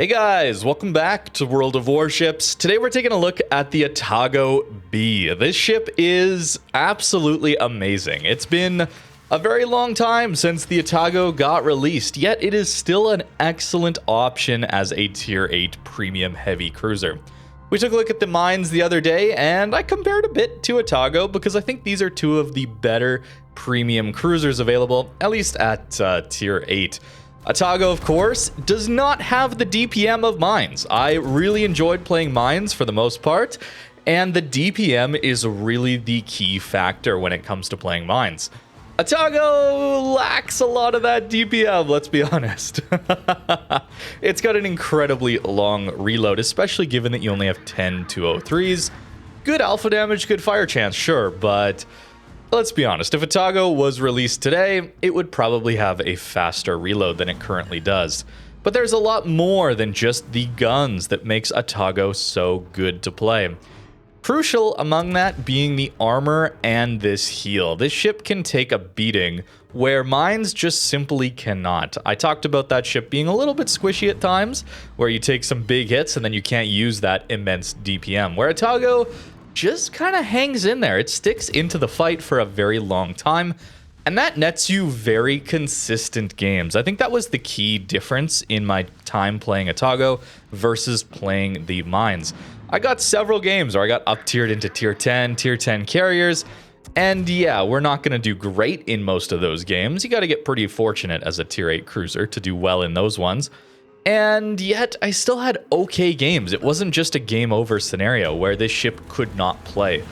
Hey guys, welcome back to World of Warships. Today we're taking a look at the Atago B. This ship is absolutely amazing. It's been a very long time since the Atago got released, yet it is still an excellent option as a Tier 8 premium heavy cruiser. We took a look at the mines the other day, and I compared a bit to Atago because I think these are two of the better premium cruisers available, at least at Tier 8. Atago, of course, does not have the DPM of mines. I really enjoyed playing mines for the most part, and the DPM is really the key factor when it comes to playing mines. Atago lacks a lot of that DPM, let's be honest. It's got an incredibly long reload, especially given that you only have 10 203s. Good alpha damage, good fire chance, sure, but let's be honest, if Atago was released today, it would probably have a faster reload than it currently does. But there's a lot more than just the guns that makes Atago so good to play. Crucial among that being the armor and this heal. This ship can take a beating where mines just simply cannot. I talked about that ship being a little bit squishy at times, where you take some big hits and then you can't use that immense DPM, where Atago just kind of hangs in there. It sticks into the fight for a very long time, and that nets you very consistent games. I think that was the key difference in my time playing Atago versus playing the mines. I got several games where I got up-tiered into Tier 10 carriers, and yeah, we're not going to do great in most of those games. You got to get pretty fortunate as a Tier 8 cruiser to do well in those ones. And yet, I still had okay games. It wasn't just a game over scenario where this ship could not play.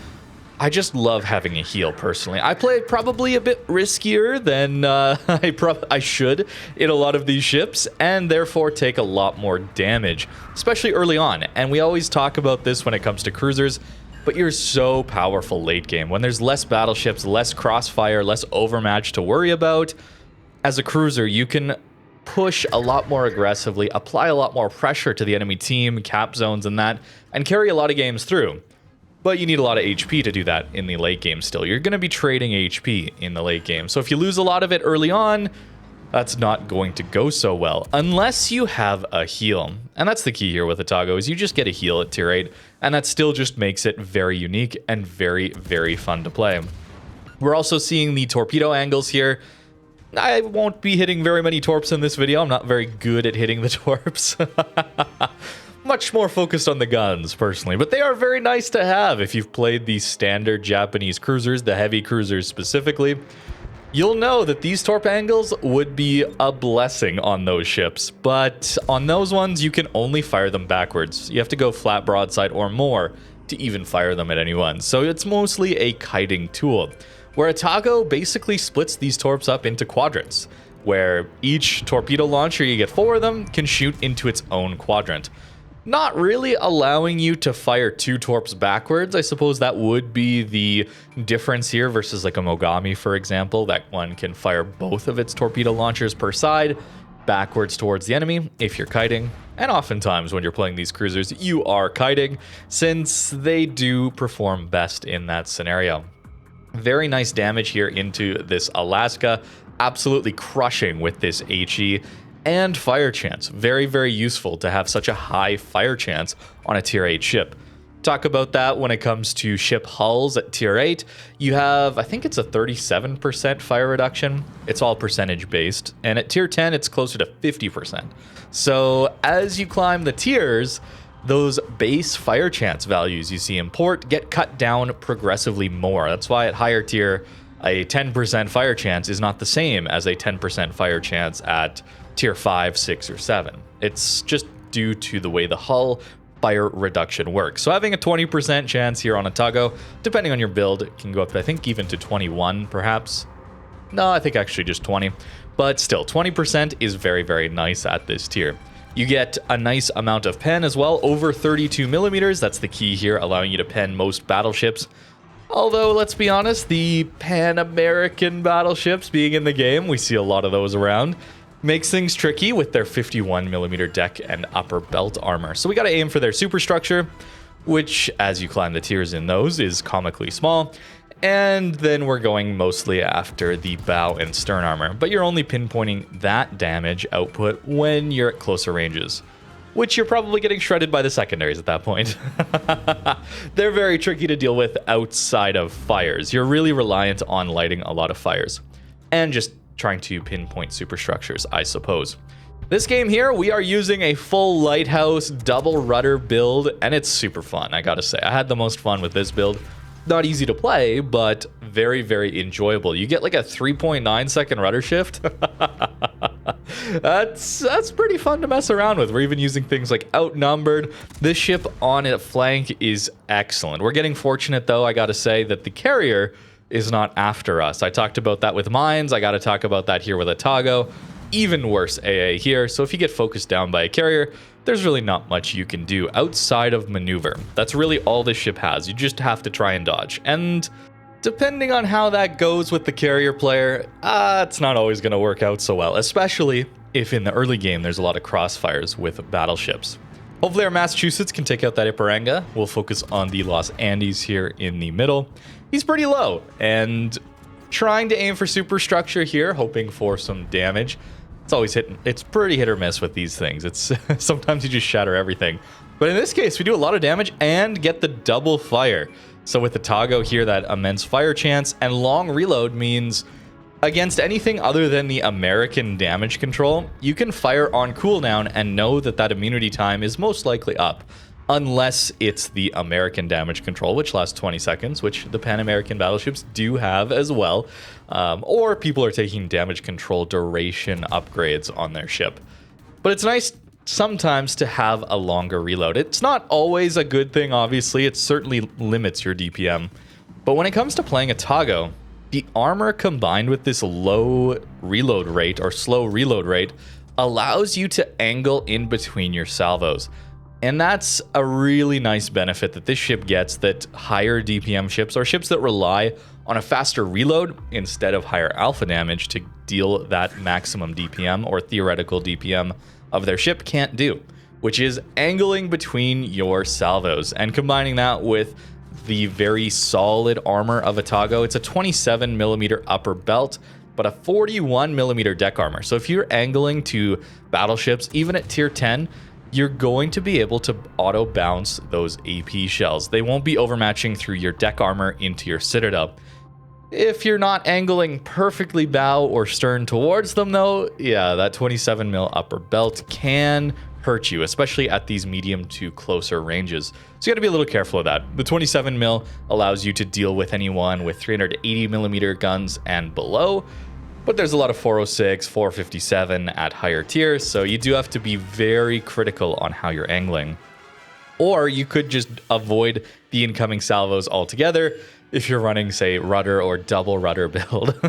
I just love having a heal, personally. I play probably a bit riskier than I should in a lot of these ships, and therefore take a lot more damage, especially early on. And we always talk about this when it comes to cruisers, but you're so powerful late game. When there's less battleships, less crossfire, less overmatch to worry about, as a cruiser, you can push a lot more aggressively, apply a lot more pressure to the enemy team, cap zones and that, and carry a lot of games through. But you need a lot of HP to do that in the late game still. You're going to be trading HP in the late game. So if you lose a lot of it early on, that's not going to go so well, unless you have a heal. And that's the key here with Atago, is you just get a heal at Tier 8, and that still just makes it very unique and very, very fun to play. We're also seeing the torpedo angles here. I won't be hitting very many torps in this video. I'm not very good at hitting the torps. Much more focused on the guns, personally. But they are very nice to have if you've played the standard Japanese cruisers, the heavy cruisers specifically. You'll know that these torp angles would be a blessing on those ships. But on those ones, you can only fire them backwards. You have to go flat broadside or more to even fire them at anyone. So it's mostly a kiting tool, where Atago basically splits these torps up into quadrants, where each torpedo launcher, you get 4 of them, can shoot into its own quadrant. Not really allowing you to fire 2 torps backwards. I suppose that would be the difference here versus like a Mogami, for example. That one can fire both of its torpedo launchers per side backwards towards the enemy if you're kiting. And oftentimes when you're playing these cruisers, you are kiting, since they do perform best in that scenario. Very nice damage here into this Alaska, absolutely crushing with this HE, and fire chance. Very, very useful to have such a high fire chance on a Tier 8 ship. Talk about that when it comes to ship hulls at Tier 8. You have, I think it's a 37% fire reduction. It's all percentage based. And at Tier 10, it's closer to 50%. So as you climb the tiers, those base fire chance values you see in port get cut down progressively more. That's why at higher tier, a 10% fire chance is not the same as a 10% fire chance at tier 5, 6, or 7. It's just due to the way the hull fire reduction works. So having a 20% chance here on Atago, depending on your build, it can go up to, I think, even to 21 perhaps. No, I think actually just 20. But still, 20% is very, very nice at this tier. You get a nice amount of pen as well, over 32 millimeters. That's the key here, allowing you to pen most battleships. Although, let's be honest, the Pan-American battleships being in the game, we see a lot of those around, makes things tricky with their 51 millimeter deck and upper belt armor. So we got to aim for their superstructure, which, as you climb the tiers in those, is comically small. And then we're going mostly after the bow and stern armor, but you're only pinpointing that damage output when you're at closer ranges. which you're probably getting shredded by the secondaries at that point. They're very tricky to deal with outside of fires. You're really reliant on lighting a lot of fires and just trying to pinpoint superstructures, I suppose. This game here, we are using a full lighthouse double rudder build, and it's super fun, I gotta say. I had the most fun with this build. Not easy to play, but very, very enjoyable. You get like a 3.9 second rudder shift. That's pretty fun to mess around with. We're even using things like outnumbered. This ship on a flank is excellent. We're getting fortunate, though, I gotta say, that the carrier is not after us. I talked about that with mines. I gotta talk about that here with Atago. Even worse AA here. So if you get focused down by a carrier, there's really not much you can do outside of maneuver. That's really all this ship has. You just have to try and dodge. And depending on how that goes with the carrier player, it's not always going to work out so well, especially if in the early game there's a lot of crossfires with battleships. Hopefully our Massachusetts can take out that Iparanga. We'll focus on the Los Andes here in the middle. He's pretty low, and trying to aim for superstructure here, hoping for some damage. It's always hitting. It's pretty hit or miss with these things. It's sometimes you just shatter everything. But in this case, we do a lot of damage and get the double fire. So with the Atago here, that immense fire chance and long reload means against anything other than the American damage control, you can fire on cooldown and know that that immunity time is most likely up. Unless it's the American damage control, which lasts 20 seconds, which the Pan-American battleships do have as well. Or people are taking damage control duration upgrades on their ship. But it's nice sometimes to have a longer reload. It's not always a good thing, obviously. It certainly limits your DPM. But when it comes to playing Atago, the armor combined with this low reload rate or slow reload rate allows you to angle in between your salvos. And that's a really nice benefit that this ship gets that higher DPM ships, or ships that rely on a faster reload instead of higher alpha damage to deal that maximum DPM or theoretical DPM of their ship, can't do, which is angling between your salvos and combining that with the very solid armor of Atago. It's a 27mm upper belt, but a 41mm deck armor. So if you're angling to battleships, even at tier 10, you're going to be able to auto bounce those AP shells. They won't be overmatching through your deck armor into your citadel. If you're not angling perfectly bow or stern towards them, though, yeah, that 27mm upper belt can hurt you, especially at these medium to closer ranges. So you gotta be a little careful of that. The 27mm allows you to deal with anyone with 380mm guns and below, but there's a lot of 406, 457 at higher tiers, so you do have to be very critical on how you're angling. Or you could just avoid the incoming salvos altogether if you're running, say, rudder or double rudder build.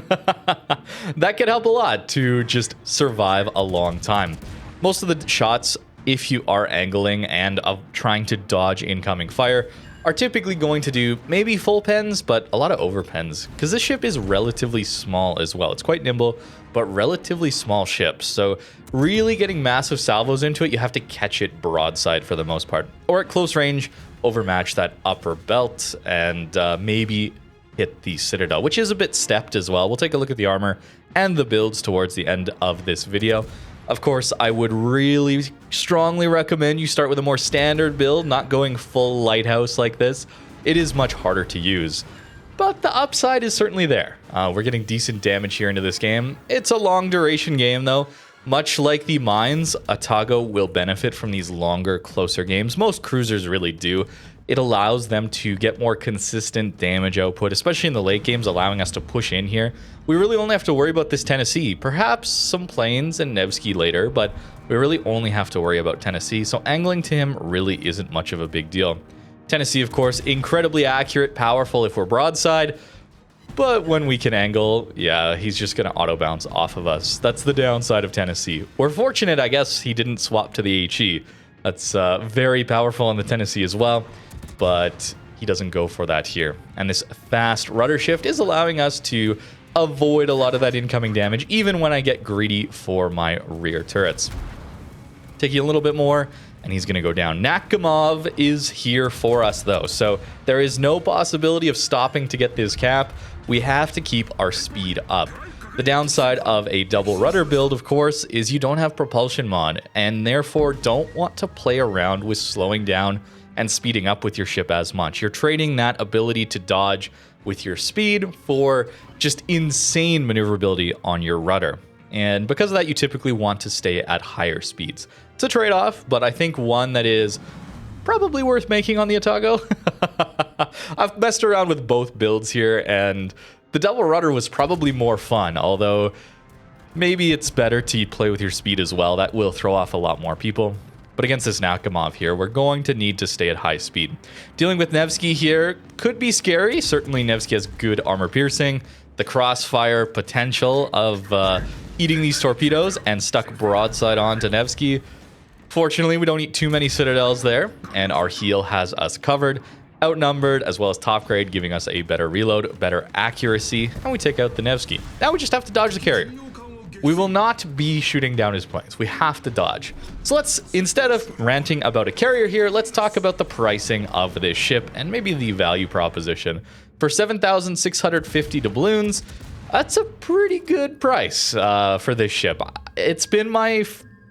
That could help a lot to just survive a long time. Most of the shots, if you are angling and trying to dodge incoming fire, are typically going to do maybe full pens, but a lot of over pens, because this ship is relatively small as well. It's quite nimble, but relatively small ship. So really getting massive salvos into it, you have to catch it broadside for the most part. Or at close range, overmatch that upper belt and maybe hit the citadel, which is a bit stepped as well. We'll take a look at the armor and the builds towards the end of this video. Of course, I would really strongly recommend you start with a more standard build, not going full lighthouse like this. It is much harder to use, but the upside is certainly there. We're getting decent damage here into this game. It's a long duration game though. Much like the mines, Atago will benefit from these longer, closer games. Most cruisers really do. It allows them to get more consistent damage output, especially in the late games, allowing us to push in here. We really only have to worry about this Tennessee, perhaps some planes and Nevsky later, but we really only have to worry about Tennessee, so angling to him really isn't much of a big deal. Tennessee, of course, incredibly accurate, powerful if we're broadside, but when we can angle, yeah, he's just going to auto bounce off of us. That's the downside of Tennessee. We're fortunate, I guess, he didn't swap to the HE. That's very powerful on the Tennessee as well, but he doesn't go for that here. And this fast rudder shift is allowing us to avoid a lot of that incoming damage, even when I get greedy for my rear turrets. Taking a little bit more, and he's going to go down. Nakhimov is here for us, though, so there is no possibility of stopping to get this cap. We have to keep our speed up. The downside of a double rudder build, of course, is you don't have propulsion mod, and therefore don't want to play around with slowing down and speeding up with your ship as much. You're trading that ability to dodge with your speed for just insane maneuverability on your rudder. And because of that, you typically want to stay at higher speeds. It's a trade-off, but I think one that is probably worth making on the Atago. I've messed around with both builds here, and the double rudder was probably more fun, although maybe it's better to play with your speed as well. That will throw off a lot more people. But against this Nakamov here, we're going to need to stay at high speed. Dealing with Nevsky here could be scary. Certainly Nevsky has good armor piercing. The crossfire potential of eating these torpedoes and stuck broadside onto Nevsky. Fortunately, we don't eat too many citadels there, and our heal has us covered. Outnumbered, as well as top grade, giving us a better reload, better accuracy, and we take out the Nevsky. Now we just have to dodge the carrier. We will not be shooting down his planes. We have to dodge. So let's, instead of ranting about a carrier here, let's talk about the pricing of this ship and maybe the value proposition. For 7,650 doubloons, that's a pretty good price for this ship. It's been my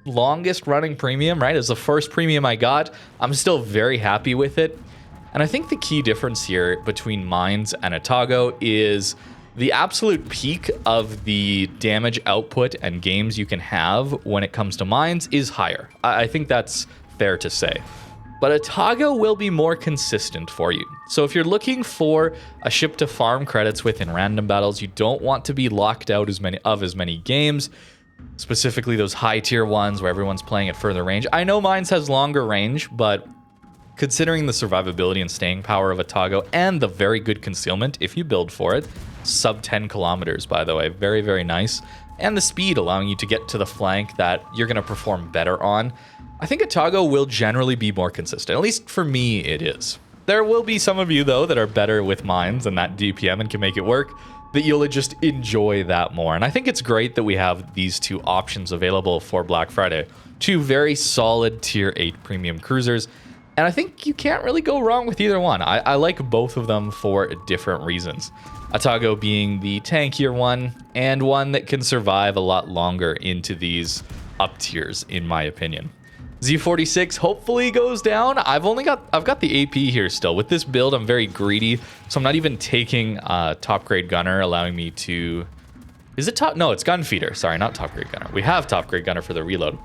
longest running premium, right? It's the first premium I got. I'm still very happy with it. And I think the key difference here between Mines and Atago is the absolute peak of the damage output and games you can have when it comes to Mines is higher. I think that's fair to say. But Atago will be more consistent for you. So if you're looking for a ship to farm credits with in random battles, you don't want to be locked out as many games, specifically those high tier ones where everyone's playing at further range. I know Mines has longer range, but considering the survivability and staying power of Atago and the very good concealment if you build for it, sub 10 kilometers, by the way, very, very nice, and the speed allowing you to get to the flank that you're going to perform better on, I think Atago will generally be more consistent. At least for me, it is. There will be some of you, though, that are better with Mines and that DPM and can make it work, that you'll just enjoy that more. And I think it's great that we have these two options available for Black Friday. Two very solid tier 8 premium cruisers. And I think you can't really go wrong with either one. I like both of them for different reasons. Atago being the tankier one, and one that can survive a lot longer into these up tiers, in my opinion. Z46 hopefully goes down. I've got the AP here still. With this build, I'm very greedy, so I'm not even taking top grade gunner, allowing me to... Is it top? No, it's gun feeder. Sorry, not top grade gunner. We have top grade gunner for the reload.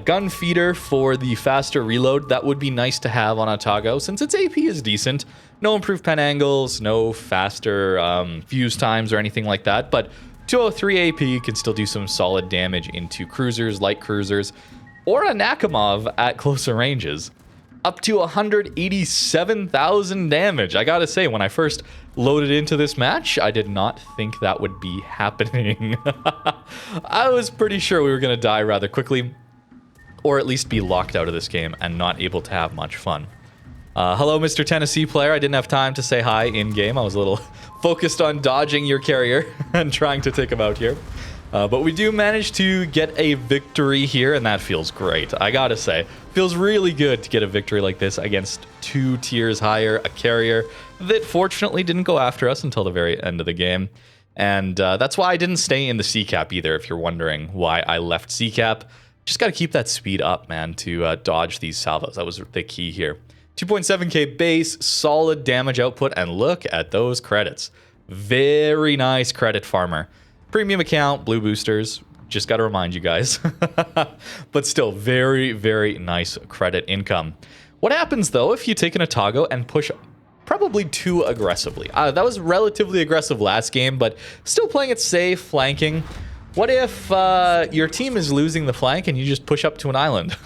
Gun feeder for the faster reload. That would be nice to have on Atago since its AP is decent. No improved pen angles, no faster fuse times or anything like that. But 203 AP can still do some solid damage into cruisers, light cruisers, or a Nakamov at closer ranges. Up to 187,000 damage. I gotta say, when I first loaded into this match, I did not think that would be happening. I was pretty sure we were gonna die rather quickly, or at least be locked out of this game and not able to have much fun. Hello, Mr. Tennessee player. I didn't have time to say hi in-game. I was a little focused on dodging your carrier and trying to take him out here. But we do manage to get a victory here, and that feels great. I gotta say, feels really good to get a victory like this against 2 tiers higher, a carrier that fortunately didn't go after us until the very end of the game. And that's why I didn't stay in the C-cap either, if you're wondering why I left C-cap. Just got to keep that speed up, man, to dodge these salvos. That was the key here. 2.7k base, solid damage output, and look at those credits. Very nice credit farmer. Premium account, blue boosters, just got to remind you guys. But still, very, very nice credit income. What happens, though, if you take an Atago and push probably too aggressively? That was relatively aggressive last game, but still playing it safe, flanking. What if your team is losing the flank and you just push up to an island?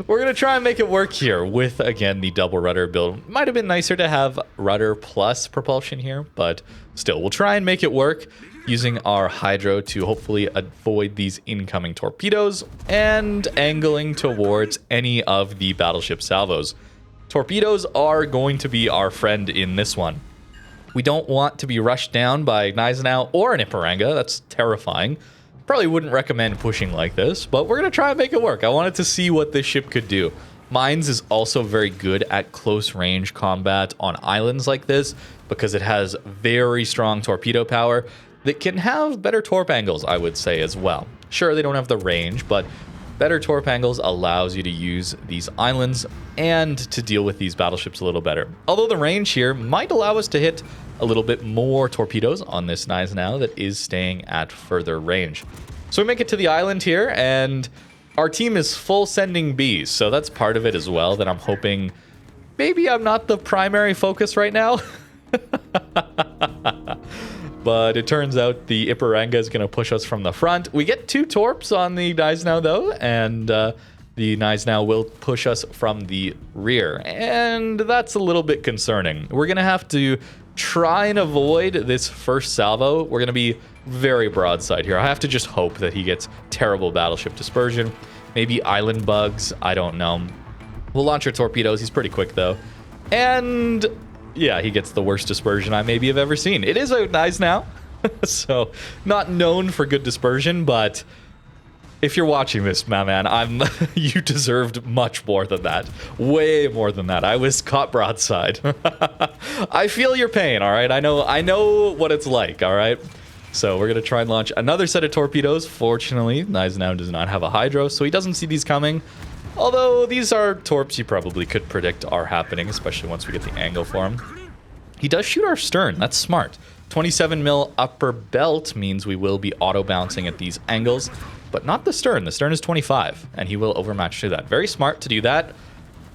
We're going to try and make it work here with, again, the double rudder build. Might have been nicer to have rudder plus propulsion here, but still, we'll try and make it work using our hydro to hopefully avoid these incoming torpedoes and angling towards any of the battleship salvos. Torpedoes are going to be our friend in this one. We don't want to be rushed down by Gneisenau or an Iparanga. That's terrifying. Probably wouldn't recommend pushing like this, but we're going to try and make it work. I wanted to see what this ship could do. Mines is also very good at close range combat on islands like this because it has very strong torpedo power. that can have better torp angles, I would say, as well. Sure, they don't have the range, but better torp angles allows you to use these islands and to deal with these battleships a little better. Although the range here might allow us to hit a little bit more torpedoes on this Gneisenau that is staying at further range. So we make it to the island here, and our team is full sending bees, so that's part of it as well, that I'm hoping maybe I'm not the primary focus right now. But it turns out the Ipiranga is going to push us from the front. We get 2 torps on the Gneisenau, though, and the Gneisenau will push us from the rear. And that's a little bit concerning. We're going to have to try and avoid this first salvo. We're going to be very broadside here. I have to just hope that he gets terrible battleship dispersion. Maybe island bugs. I don't know. We'll launch our torpedoes. He's pretty quick, though. And yeah, he gets the worst dispersion I maybe have ever seen. It is a Gneisenau, so not known for good dispersion, but if you're watching this, my man, you deserved much more than that. Way more than that. I was caught broadside. I feel your pain, all right? I know what it's like, all right? So we're going to try and launch another set of torpedoes. Fortunately, Gneisenau does not have a hydro, so he doesn't see these coming. Although these are torps you probably could predict are happening, especially once we get the angle for him. He does shoot our stern. That's smart. 27 mil upper belt means we will be auto-bouncing at these angles, but not the stern. The stern is 25, and he will overmatch to that. Very smart to do that.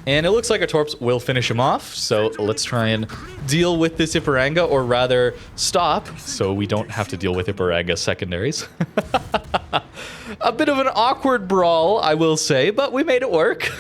And it looks like our torps will finish him off, so let's try and deal with this Ipiranga, or rather stop, so we don't have to deal with Ipiranga secondaries. A bit of an awkward brawl, I will say, but we made it work.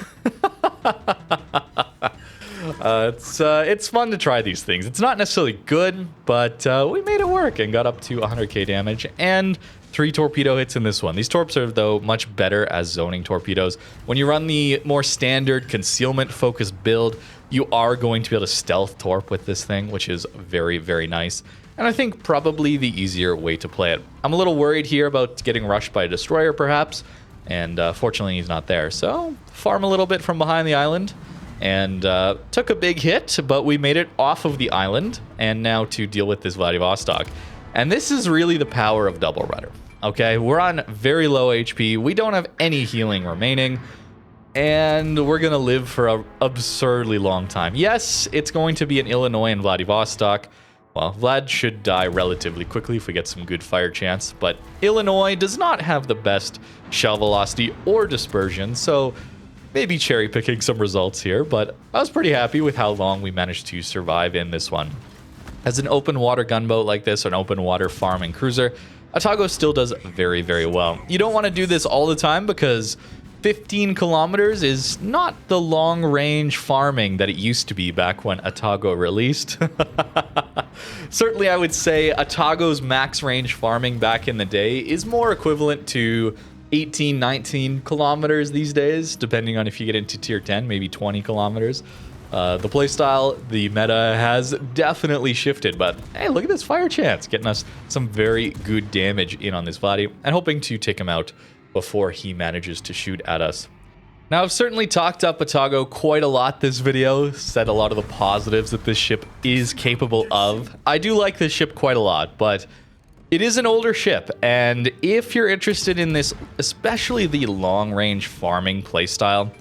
It's fun to try these things. It's not necessarily good, but we made it work and got up to 100k damage and 3 torpedo hits in this one. These torps are, though, much better as zoning torpedoes. When you run the more standard concealment-focused build, you are going to be able to stealth torp with this thing, which is very, very nice. And I think probably the easier way to play it. I'm a little worried here about getting rushed by a destroyer, perhaps. And fortunately, he's not there. So, farm a little bit from behind the island. And took a big hit, but we made it off of the island. And now to deal with this Vladivostok. And this is really the power of double rudder. Okay, we're on very low HP. We don't have any healing remaining. And we're going to live for an absurdly long time. Yes, it's going to be in Illinois and Vladivostok. Well, Vlad should die relatively quickly if we get some good fire chance, but Illinois does not have the best shell velocity or dispersion, so maybe cherry picking some results here, but I was pretty happy with how long we managed to survive in this one. As an open water gunboat like this, an open water farming cruiser, Atago still does very, very well. You don't want to do this all the time because 15 kilometers is not the long range farming that it used to be back when Atago released. Certainly, I would say Atago's max range farming back in the day is more equivalent to 18, 19 kilometers these days, depending on if you get into tier 10, maybe 20 kilometers. The playstyle, the meta has definitely shifted, but hey, look at this fire chance, getting us some very good damage in on this body, and hoping to take him out before he manages to shoot at us. Now, I've certainly talked up Atago quite a lot this video, said a lot of the positives that this ship is capable of. I do like this ship quite a lot, but it is an older ship, and if you're interested in this, especially the long-range farming playstyle,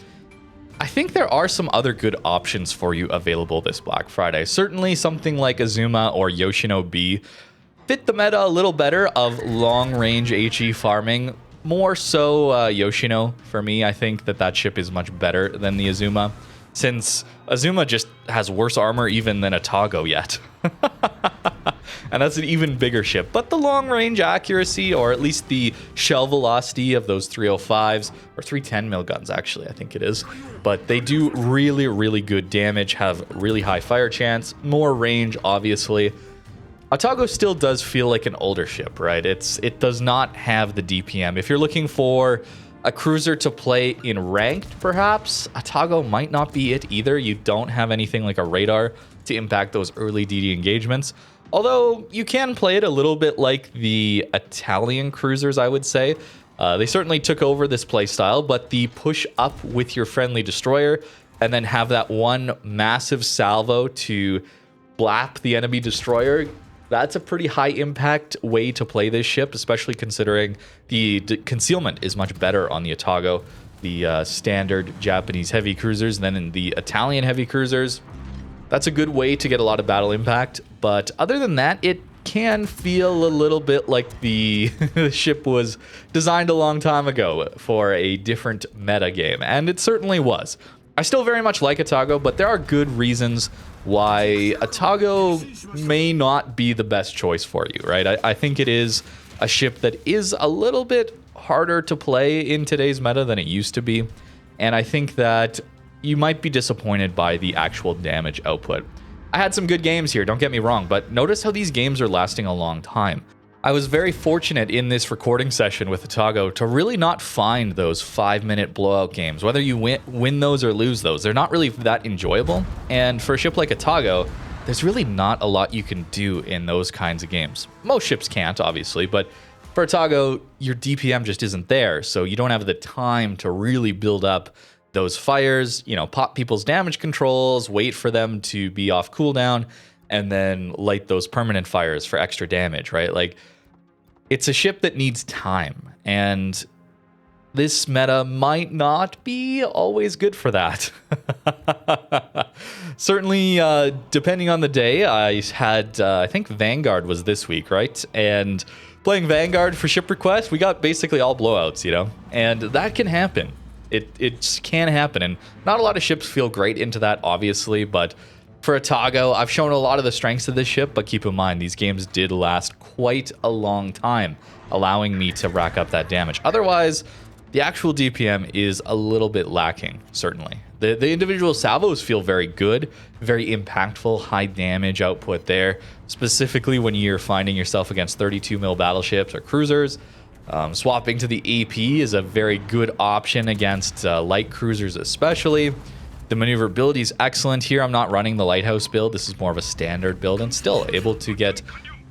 I think there are some other good options for you available this Black Friday. Certainly something like Azuma or Yoshino B fit the meta a little better of long-range HE farming. More so Yoshino for me. I think that ship is much better than the Azuma, since Azuma just has worse armor even than Atago yet. And that's an even bigger ship. But the long-range accuracy, or at least the shell velocity of those 305s, or 310 mil guns actually, I think it is. But they do really, really good damage, have really high fire chance, more range, obviously. Atago still does feel like an older ship, right? It does not have the DPM. If you're looking for a cruiser to play in ranked, perhaps, Atago might not be it either. You don't have anything like a radar to impact those early DD engagements. Although you can play it a little bit like the Italian cruisers, I would say. They certainly took over this playstyle, but the push up with your friendly destroyer and then have that one massive salvo to blap the enemy destroyer, that's a pretty high impact way to play this ship, especially considering the concealment is much better on the Atago, the standard Japanese heavy cruisers, than in the Italian heavy cruisers. That's a good way to get a lot of battle impact, but other than that, it can feel a little bit like the ship was designed a long time ago for a different meta game, and it certainly was. I still very much like Atago, but there are good reasons why Atago may not be the best choice for you, right? I think it is a ship that is a little bit harder to play in today's meta than it used to be, and I think that you might be disappointed by the actual damage output. I had some good games here, don't get me wrong, but notice how these games are lasting a long time. I was very fortunate in this recording session with Atago to really not find those 5-minute blowout games. Whether you win those or lose those, they're not really that enjoyable. And for a ship like Atago, there's really not a lot you can do in those kinds of games. Most ships can't, obviously, but for Atago, your DPM just isn't there, so you don't have the time to really build up those fires, you know, pop people's damage controls, wait for them to be off cooldown, and then light those permanent fires for extra damage, right? Like, it's a ship that needs time, and this meta might not be always good for that. Certainly, depending on the day, I had, I think Vanguard was this week, right? And playing Vanguard for ship request, we got basically all blowouts, you know? And that can happen. It can happen, and not a lot of ships feel great into that, obviously, but for Atago, I've shown a lot of the strengths of this ship, but keep in mind, these games did last quite a long time, allowing me to rack up that damage. Otherwise, the actual DPM is a little bit lacking, certainly. The individual salvos feel very good, very impactful, high damage output there, specifically when you're finding yourself against 32 mil battleships or cruisers. Swapping to the AP is a very good option against light cruisers especially. The maneuverability is excellent here. I'm not running the Lighthouse build. This is more of a standard build, and still able to get,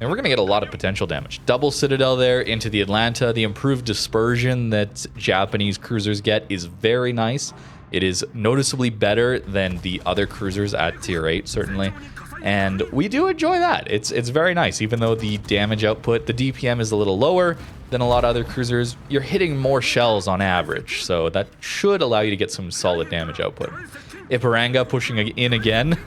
and we're going to get a lot of potential damage. Double Citadel there into the Atlanta. The improved dispersion that Japanese cruisers get is very nice. It is noticeably better than the other cruisers at tier 8, certainly. And we do enjoy that. It's very nice, even though the damage output, the DPM is a little lower than a lot of other cruisers. You're hitting more shells on average, so that should allow you to get some solid damage output. Ipiranga pushing in again.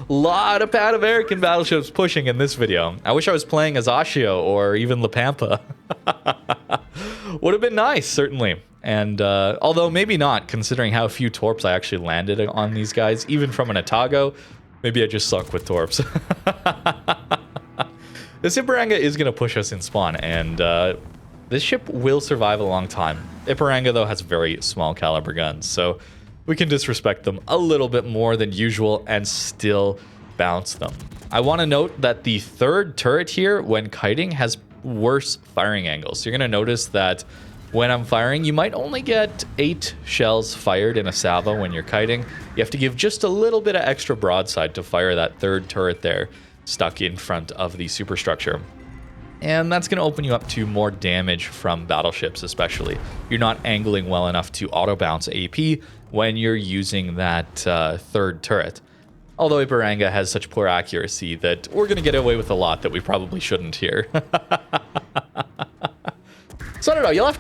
Lot of Pan American battleships pushing in this video. I wish I was playing Azaccio or even La Pampa. Would have been nice, certainly. And although maybe not, considering how few torps I actually landed on these guys, even from an Atago. Maybe I just suck with torps. This Ipiranga is going to push us in spawn, and this ship will survive a long time. Ipiranga, though, has very small caliber guns, so we can disrespect them a little bit more than usual and still bounce them. I want to note that the third turret here, when kiting, has worse firing angles. So you're going to notice that when I'm firing, you might only get 8 shells fired in a salvo when you're kiting. You have to give just a little bit of extra broadside to fire that third turret there, stuck in front of the superstructure. And that's going to open you up to more damage from battleships, especially. You're not angling well enough to auto-bounce AP when you're using that third turret. Although Ipiranga has such poor accuracy that we're going to get away with a lot that we probably shouldn't here. So I don't know, you'll have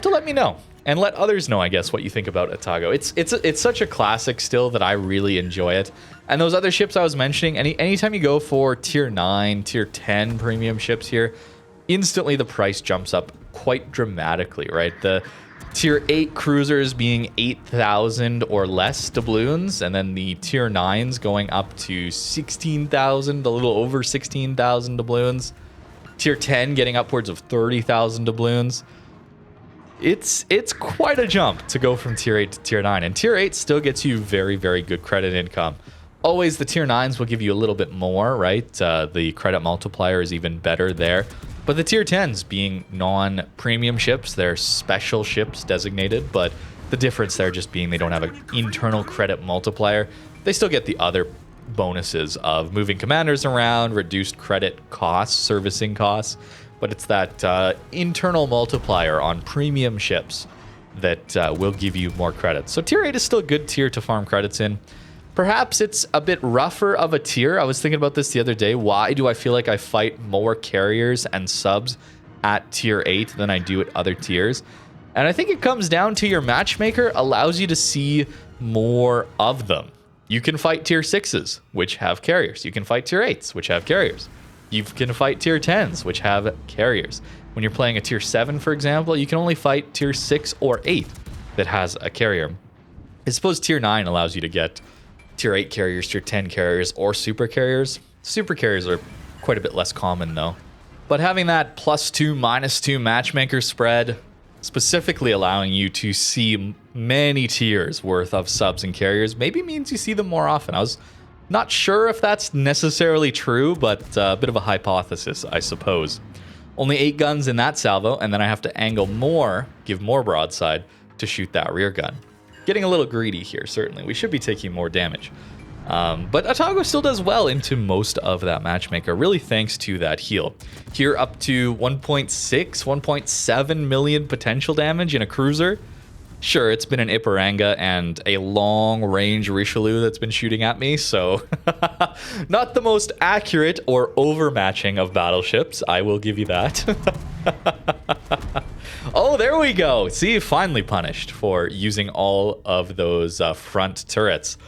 to let me know, and let others know, I guess, what you think about Atago. It's such a classic still that I really enjoy it. And those other ships I was mentioning, anytime you go for tier 9, tier 10 premium ships here, instantly the price jumps up quite dramatically, right? The tier 8 cruisers being 8,000 or less doubloons, and then the tier 9s going up to 16,000, a little over 16,000 doubloons. Tier 10 getting upwards of 30,000 doubloons. It's quite a jump to go from tier 8 to tier 9, and tier 8 still gets you very, very good credit income. Always the tier 9s will give you a little bit more, right? The credit multiplier is even better there. But the tier 10s being non-premium ships, they're special ships designated, but the difference there just being they don't have an internal credit multiplier. They still get the other bonuses of moving commanders around, reduced credit costs, servicing costs, but it's that internal multiplier on premium ships that will give you more credits. So tier 8 is still a good tier to farm credits in. Perhaps it's a bit rougher of a tier. I was thinking about this the other day. Why do I feel like I fight more carriers and subs at tier 8 than I do at other tiers? And I think it comes down to your matchmaker allows you to see more of them. You can fight tier 6s, which have carriers. You can fight tier 8s, which have carriers. You can fight tier 10s, which have carriers. When you're playing a tier 7, for example, you can only fight tier 6 or 8 that has a carrier. I suppose tier 9 allows you to get tier 8 carriers, tier 10 carriers, or super carriers. Super carriers are quite a bit less common, though. But having that +2, -2 matchmaker spread, specifically allowing you to see many tiers worth of subs and carriers, maybe means you see them more often. I was not sure if that's necessarily true, but a bit of a hypothesis, I suppose. Only 8 guns in that salvo, and then I have to angle more, give more broadside to shoot that rear gun. Getting a little greedy here, certainly. We should be taking more damage. But Atago still does well into most of that matchmaker, really thanks to that heal. Here up to 1.6, 1.7 million potential damage in a cruiser. Sure, it's been an Iparanga and a long-range Richelieu that's been shooting at me, so not the most accurate or overmatching of battleships, I will give you that. Oh, there we go. See, finally punished for using all of those front turrets.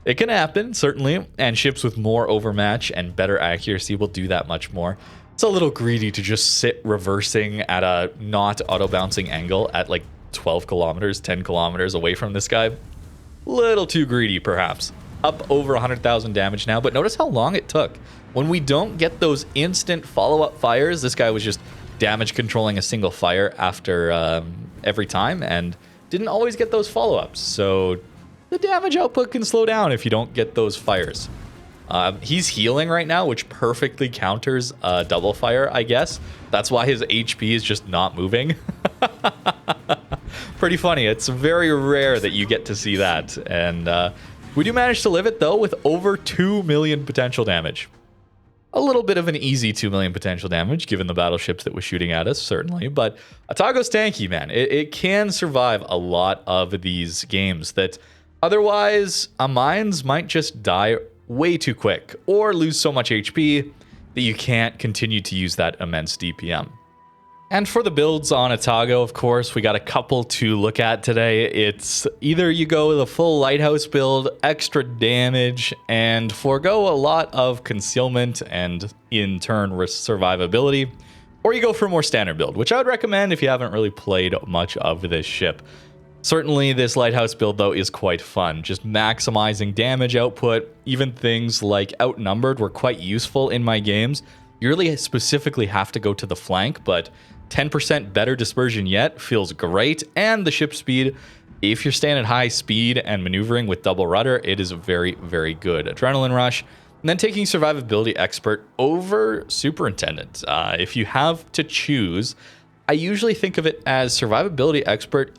It can happen, certainly, and ships with more overmatch and better accuracy will do that much more. It's a little greedy to just sit reversing at a not auto-bouncing angle at like 12 kilometers, 10 kilometers away from this guy. Little too greedy, perhaps. Up over 100,000 damage now, but notice how long it took. When we don't get those instant follow-up fires, this guy was just damage controlling a single fire after every time and didn't always get those follow-ups. So the damage output can slow down if you don't get those fires. He's healing right now, which perfectly counters double fire, I guess. That's why his HP is just not moving. Pretty funny. It's very rare that you get to see that. And we do manage to live it, though, with over 2 million potential damage. A little bit of an easy 2 million potential damage, given the battleships that was shooting at us, certainly. But Atago's tanky, man. It can survive a lot of these games that otherwise mines might just die way too quick or lose so much HP that you can't continue to use that immense DPM. And for the builds on Atago, of course, we got a couple to look at today. It's either you go with a full lighthouse build, extra damage, and forego a lot of concealment and in turn survivability, or you go for a more standard build, which I would recommend if you haven't really played much of this ship. Certainly, this lighthouse build, though, is quite fun. Just maximizing damage output, even things like outnumbered were quite useful in my games. You really specifically have to go to the flank, but 10% better dispersion yet feels great, and the ship speed, if you're staying at high speed and maneuvering with double rudder, it is very, very good. Adrenaline rush, and then taking survivability expert over superintendent. If you have to choose, I usually think of it as survivability expert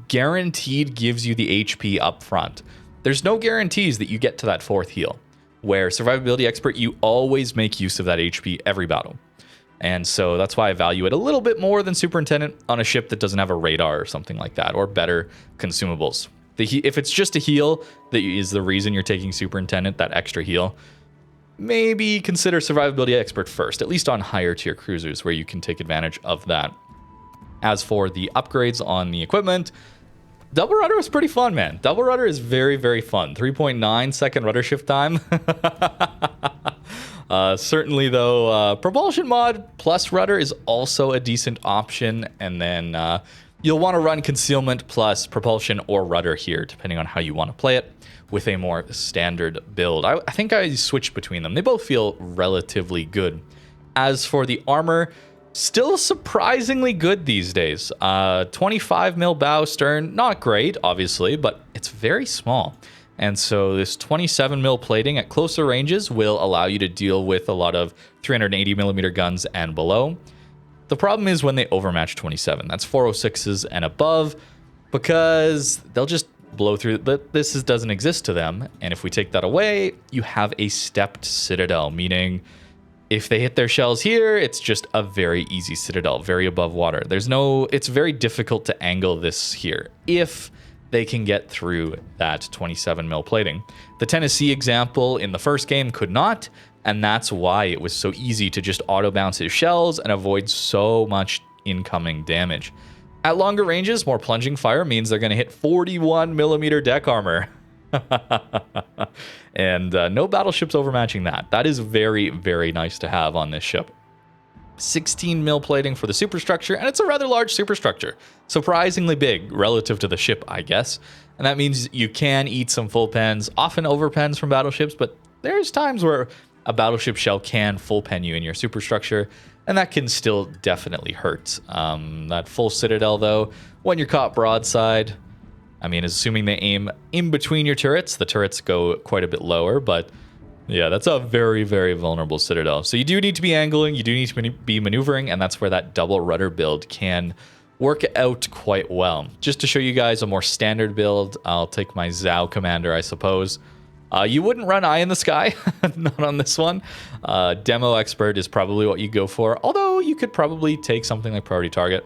guaranteed gives you the HP up front. There's no guarantees that you get to that 4th heal, where survivability expert, you always make use of that HP every battle. And so that's why I value it a little bit more than superintendent on a ship that doesn't have a radar or something like that, or better consumables. If it's just a heal that is the reason you're taking superintendent, that extra heal, maybe consider survivability expert first, at least on higher tier cruisers where you can take advantage of that. As for the upgrades on the equipment, double rudder is pretty fun, man. Double rudder is very, very fun. 3.9 second rudder shift time. Certainly, though, propulsion mod plus rudder is also a decent option. And then you'll want to run concealment plus propulsion or rudder here, depending on how you want to play it, with a more standard build. I think I switched between them. They both feel relatively good. As for the armor, still surprisingly good these days. 25 mil bow stern, not great, obviously, but it's very small. And so this 27 mil plating at closer ranges will allow you to deal with a lot of 380 millimeter guns and below. The problem is when they overmatch 27. That's 406s and above, because they'll just blow through. This doesn't exist to them. And if we take that away, you have a stepped citadel, meaning if they hit their shells here, it's just a very easy citadel, very above water. It's very difficult to angle this here. If they can get through that 27 mil plating. The Tennessee example in the first game could not, and that's why it was so easy to just auto bounce his shells and avoid so much incoming damage. At longer ranges, more plunging fire means they're going to hit 41 millimeter deck armor. And no battleships overmatching that. That is very, very nice to have on this ship. 16 mil plating for the superstructure, and it's a rather large superstructure. Surprisingly big relative to the ship, I guess. And that means you can eat some full pens, often over pens from battleships, but there's times where a battleship shell can full pen you in your superstructure, and that can still definitely hurt. That full citadel, though, when you're caught broadside, I mean, assuming they aim in between your turrets, the turrets go quite a bit lower, but yeah, that's a very, very vulnerable citadel. So you do need to be angling, you do need to be maneuvering, and that's where that double rudder build can work out quite well. Just to show you guys a more standard build, I'll take my Zhao commander, I suppose. You wouldn't run Eye in the Sky, not on this one. Demo Expert is probably what you go for, although you could probably take something like Priority Target.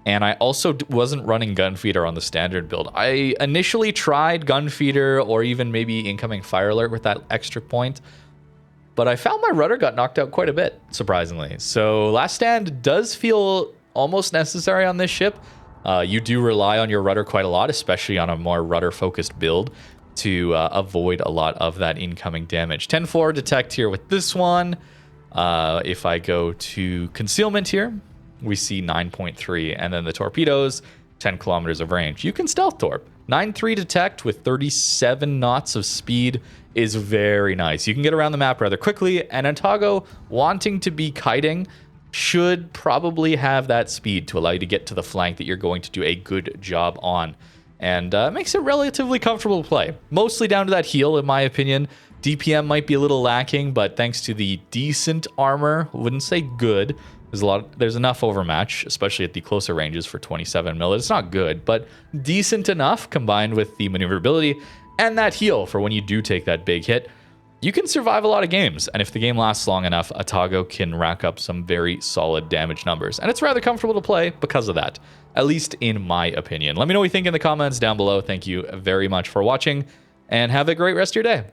And I also wasn't running Gunfeeder on the standard build. I initially tried Gunfeeder or even maybe Incoming Fire Alert with that extra point, but I found my rudder got knocked out quite a bit, surprisingly. So Last Stand does feel almost necessary on this ship. You do rely on your rudder quite a lot, especially on a more rudder-focused build, to avoid a lot of that incoming damage. 10-4 detect here with this one. If I go to concealment here, we see 9.3, and then the torpedoes, 10 kilometers of range. You can stealth torp. 9.3 detect with 37 knots of speed is very nice. You can get around the map rather quickly, and Atago, wanting to be kiting, should probably have that speed to allow you to get to the flank that you're going to do a good job on. And makes it relatively comfortable to play. Mostly down to that heal, in my opinion. DPM might be a little lacking, but thanks to the decent armor, wouldn't say good. There's enough overmatch, especially at the closer ranges for 27 mil. It's not good, but decent enough combined with the maneuverability and that heal for when you do take that big hit. You can survive a lot of games, and if the game lasts long enough, Atago can rack up some very solid damage numbers. And it's rather comfortable to play because of that, at least in my opinion. Let me know what you think in the comments down below. Thank you very much for watching, and have a great rest of your day.